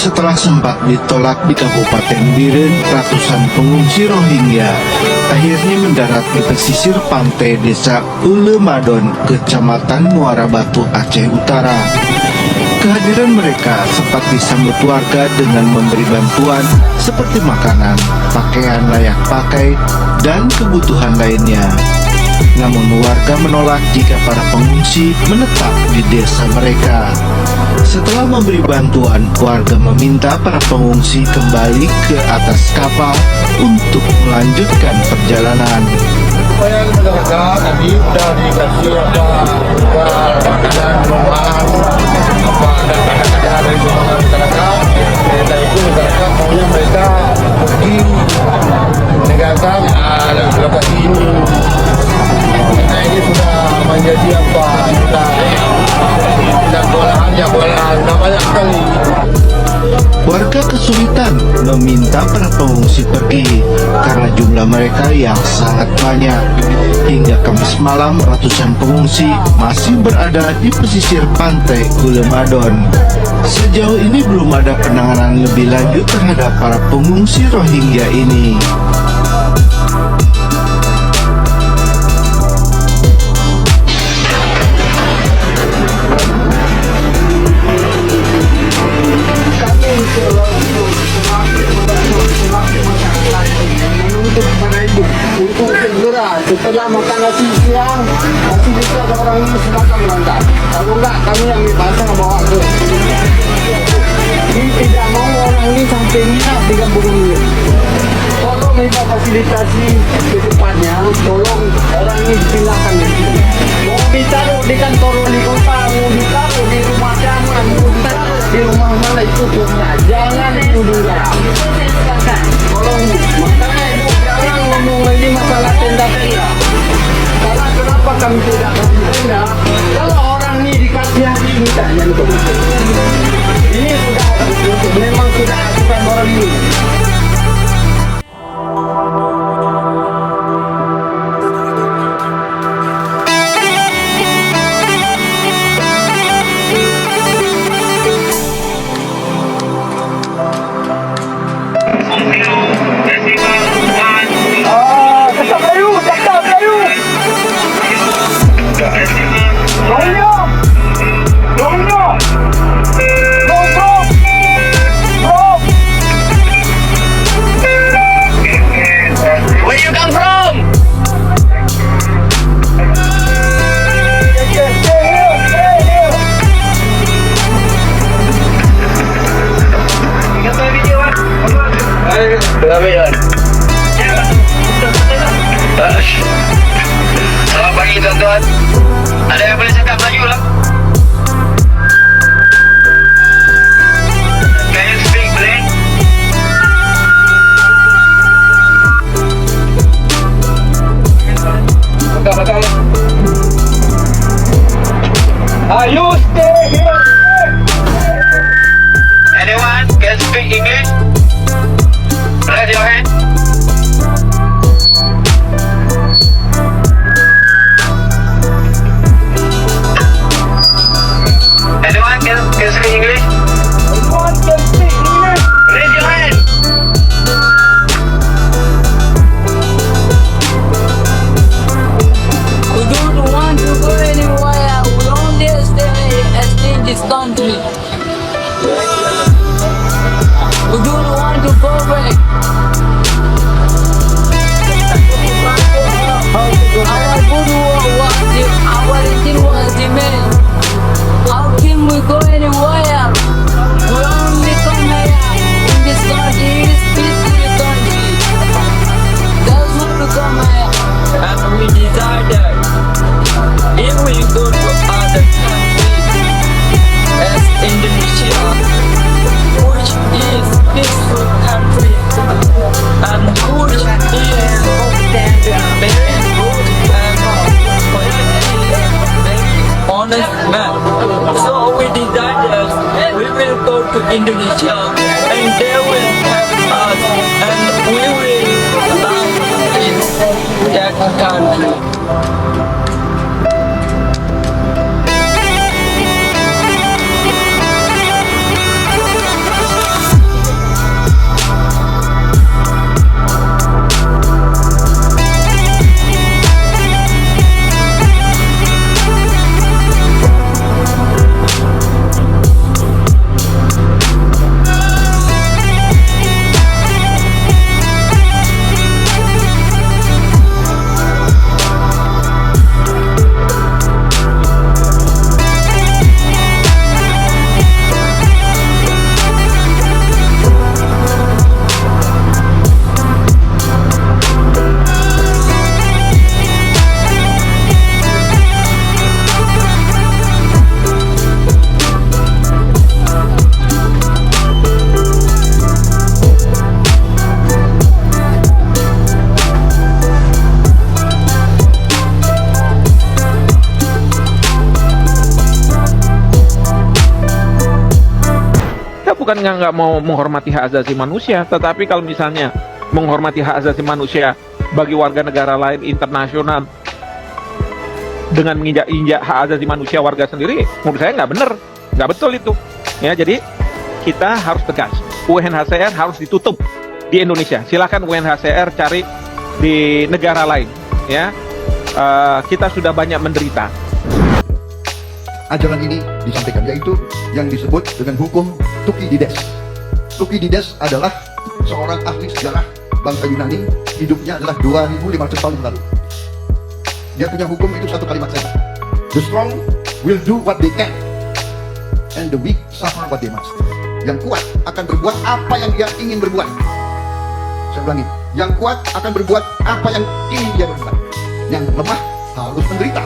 Setelah sempat ditolak di Kabupaten Biren, ratusan pengungsi Rohingya akhirnya mendarat di pesisir pantai desa Ulemadon, Kecamatan Muara Batu, Aceh Utara. Kehadiran mereka sempat disambut warga dengan memberi bantuan seperti makanan, pakaian layak pakai, dan kebutuhan lainnya. Namun warga menolak jika para pengungsi menetap di desa mereka. Setelah memberi bantuan, warga meminta para pengungsi kembali ke atas kapal untuk melanjutkan perjalanan. Supaya mereka tadi sudah dikasih makanan, minuman, ada dari masyarakat. Dari itu masyarakat maunya mereka pergi meninggalkan lokasi ini. Karena ini sudah menjadi tidak bolahan, banyak sekali. Warga kesulitan meminta para pengungsi pergi karena jumlah mereka yang sangat banyak. Hingga Kamis malam, ratusan pengungsi masih berada di pesisir pantai Ulemadon. Sejauh ini belum ada penanganan lebih lanjut terhadap para pengungsi Rohingya ini. Setelah makan nasi siang, nasi bisa orang ini silakan berangkat. Kalau enggak, kami yang dipasang bawa ke. Ini tidak mau orang ini sampai minat di kampung ini. Tolong minta fasilitasi ke depannya, tolong orang ini dipindahkan di sini. Mau ditaruh di kantor wali kota, mau ditaruh di rumah camat, mau ditaruh di rumah mana itu punya. Jangan itu dilarang. Tolong, makanya ibu jangan ngomong lagi masalah tenda-tenda. Karena kenapa kami tidak kasih tenda? Kalau orang ini dikasih hati mintanya untuk ini sudah memang sudah asukan orang ini. Selamat pagi tuan-tuan. Ada yang boleh cakap Melayu lah? Can you speak Malay? Betul. You stay here. Anyone can speak English? Raise your hand. Anyone can speak English? Anyone can speak English? Raise your hand. We don't want to go anywhere. We only stay as in this country. We don't want to go back. Our good work was our engine was the man. How can we go anywhere? We only come here in this country. It is peaceful country. That's why we come here. And we decided if we go to other countries as Indonesia, which is peaceful country and which is very good and very honest man. So we decided we will go to Indonesia and they will help us and we will live in that country. bukan nggak mau menghormati hak asasi manusia, tetapi kalau misalnya menghormati hak asasi manusia bagi warga negara lain internasional dengan menginjak-injak hak asasi manusia warga sendiri, menurut saya nggak benar, nggak betul itu. Ya, jadi kita harus tegas. UNHCR harus ditutup di Indonesia. Silakan UNHCR cari di negara lain. Ya, kita sudah banyak menderita. Ajaran ini disampaikan, yaitu yang disebut dengan hukum Thukydides. Thukydides adalah seorang ahli sejarah bangsa Yunani, hidupnya adalah 2500 tahun lalu. Dia punya hukum itu satu kalimat saja: the strong will do what they can, and the weak suffer what they must. Yang kuat akan berbuat apa yang dia ingin berbuat. Saya ulangi, yang kuat akan berbuat apa yang ingin dia berbuat. Yang lemah harus menderita.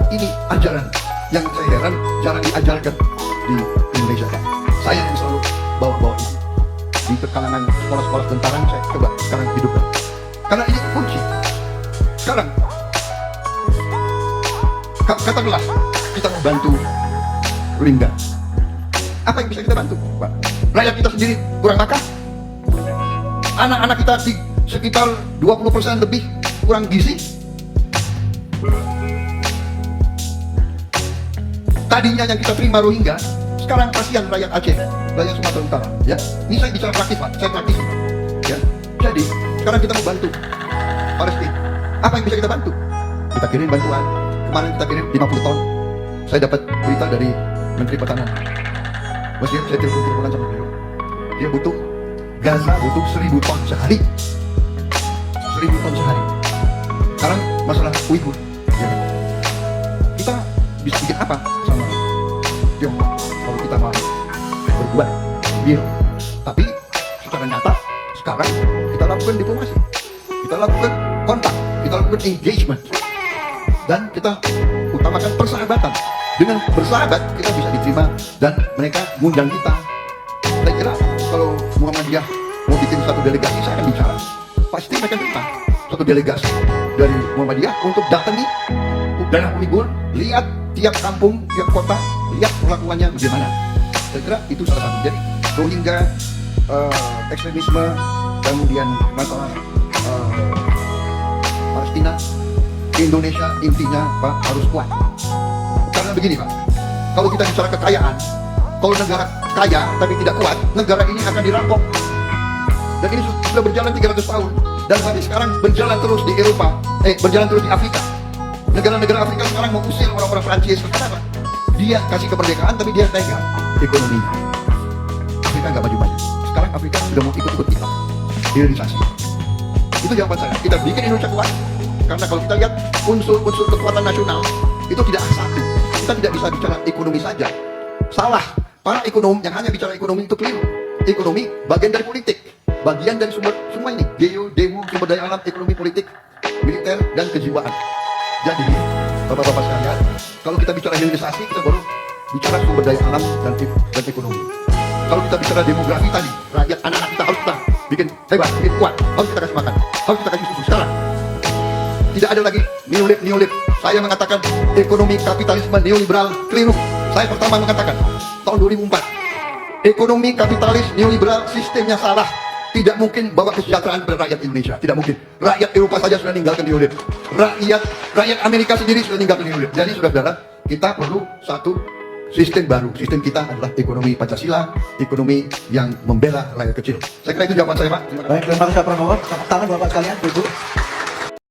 Ini ajaran yang saya heran jarang diajarkan di Indonesia, Pak. Saya yang selalu bawa-bawa ini di kalangan sekolah-sekolah tentara. Saya coba sekarang hidupkan, karena ini kunci. Sekarang katakanlah kita membantu Rohingya, apa yang bisa kita bantu, Pak? Rakyat kita sendiri kurang makan, anak-anak kita di sekitar 20% lebih kurang gizi. Tadinya yang kita terima Rohingya, sekarang kasihan rakyat Aceh, rakyat Sumatera Utara. Ya, ini saya bicara praktis, Pak. Saya praktis. Ya, jadi sekarang kita mau bantu Palestina. Apa yang bisa kita bantu? Kita kirim bantuan. Kemarin kita kirim 50 ton. Saya dapat berita dari Menteri Pertahanan. Masih saya telepon sama beliau. Dia butuh, Gaza butuh 1000 ton sehari. 1000 ton sehari. Sekarang masalah Uighur. Ya. Kita bisa bikin apa sama Tiongkok kalau kita mau berbuat deal? Tapi secara nyata sekarang kita lakukan diplomasi, kita lakukan kontak, kita lakukan engagement, dan kita utamakan persahabatan. Dengan bersahabat kita bisa diterima dan mereka ngundang kita. Saya kira kalau Muhammadiyah mau bikin satu delegasi, saya akan bicara, pasti mereka terima satu delegasi dari Muhammadiyah untuk datang di daerah Uighur, lihat tiap kampung, tiap kota, lihat perlakuannya bagaimana. Saya kira itu salah satu. Jadi Rohingya, ekstremisme, kemudian masalah Palestina, Indonesia intinya, Pak, harus kuat. Karena begini, Pak, kalau kita bicara kekayaan, kalau negara kaya tapi tidak kuat, negara ini akan dirampok. Dan ini sudah berjalan 300 tahun, dan sampai sekarang berjalan terus di Eropa, berjalan terus di Afrika. Negara-negara Afrika sekarang mau usir orang-orang Prancis. Kenapa? Dia kasih kemerdekaan tapi dia tega ekonominya. Afrika nggak maju-maju. Sekarang Afrika sudah mau ikut-ikut kita, hilirisasi. Itu jawaban saya. Kita bikin Indonesia kuat. Karena kalau kita lihat unsur-unsur kekuatan nasional itu tidak satu. Kita tidak bisa bicara ekonomi saja. Salah. Para ekonom yang hanya bicara ekonomi itu keliru. Ekonomi bagian dari politik, bagian dari sumber semua ini. Geo, demo, sumber daya alam, ekonomi, politik, militer, dan kejiwaan. Jadi, bapak-bapak sekalian, kalau kita bicara hilirisasi, kita baru bicara sumber daya alam dan ekonomi. Kalau kita bicara demografi tadi, rakyat anak-anak kita harus kita bikin hebat, bikin kuat, harus kita kasih makan, harus kita kasih susu. Sekarang tidak ada lagi neolib. Saya mengatakan ekonomi kapitalisme neoliberal keliru. Saya pertama mengatakan tahun 2004, ekonomi kapitalis neoliberal sistemnya salah. Tidak mungkin bawa kesejahteraan pada rakyat Indonesia. Tidak mungkin. Rakyat Eropa saja sudah meninggalkan neolib. Rakyat Amerika sendiri sudah meninggalkan neolib. Jadi saudara-saudara, kita perlu satu sistem baru. Sistem kita adalah ekonomi Pancasila, ekonomi yang membela rakyat kecil. Saya kira itu jawaban saya, Pak. Baik, terima kasih Pak Prabowo. Tepuk tangan Bapak sekalian, Ibu.